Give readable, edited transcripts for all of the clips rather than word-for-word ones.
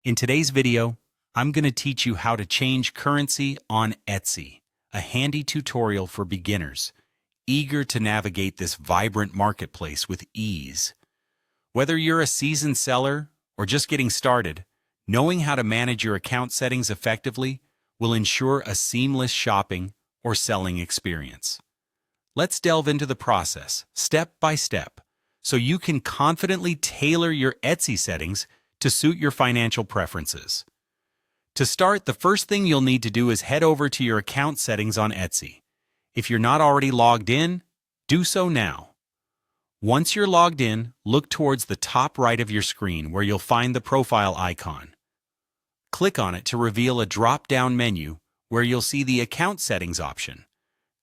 In today's video, I'm going to teach you how to change currency on Etsy, a handy tutorial for beginners, eager to navigate this vibrant marketplace with ease. Whether you're a seasoned seller or just getting started, knowing how to manage your account settings effectively will ensure a seamless shopping or selling experience. Let's delve into the process, step by step, so you can confidently tailor your Etsy settings to suit your financial preferences. To start, the first thing you'll need to do is head over to your account settings on Etsy. If you're not already logged in, do so now. Once you're logged in, look towards the top right of your screen where you'll find the profile icon. Click on it to reveal a drop-down menu where you'll see the Account Settings option.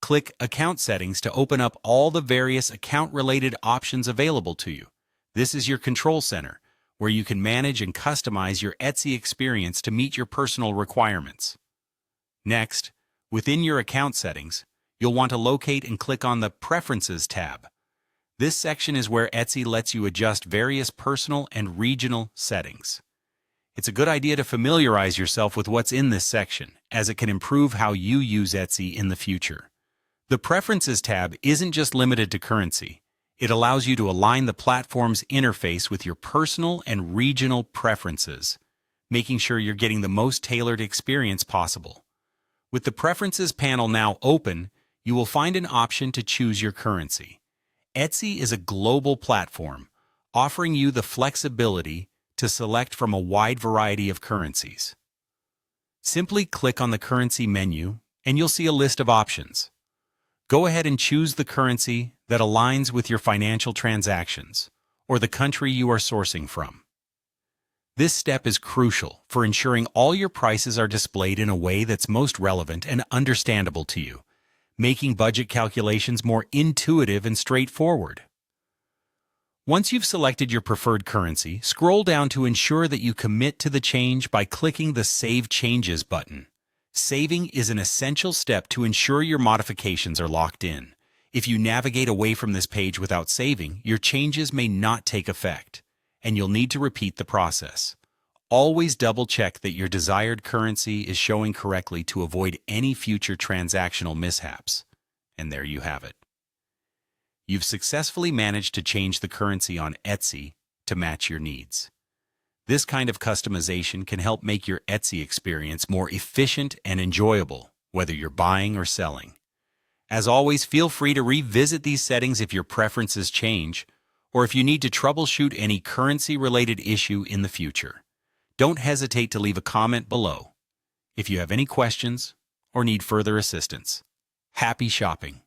Click Account Settings to open up all the various account-related options available to you. This is your control center, where you can manage and customize your Etsy experience to meet your personal requirements. Next, within your account settings, you'll want to locate and click on the Preferences tab. This section is where Etsy lets you adjust various personal and regional settings. It's a good idea to familiarize yourself with what's in this section, as it can improve how you use Etsy in the future. The Preferences tab isn't just limited to currency. It allows you to align the platform's interface with your personal and regional preferences, making sure you're getting the most tailored experience possible. With the Preferences panel now open, you will find an option to choose your currency. Etsy is a global platform, offering you the flexibility to select from a wide variety of currencies. Simply click on the currency menu, and you'll see a list of options. Go ahead and choose the currency that aligns with your financial transactions or the country you are sourcing from. This step is crucial for ensuring all your prices are displayed in a way that's most relevant and understandable to you, making budget calculations more intuitive and straightforward. Once you've selected your preferred currency, scroll down to ensure that you commit to the change by clicking the Save Changes button. Saving is an essential step to ensure your modifications are locked in. If you navigate away from this page without saving, your changes may not take effect, and you'll need to repeat the process. Always double-check that your desired currency is showing correctly to avoid any future transactional mishaps. And there you have it. You've successfully managed to change the currency on Etsy to match your needs. This kind of customization can help make your Etsy experience more efficient and enjoyable, whether you're buying or selling. As always, feel free to revisit these settings if your preferences change, or if you need to troubleshoot any currency-related issue in the future. Don't hesitate to leave a comment below if you have any questions or need further assistance. Happy shopping!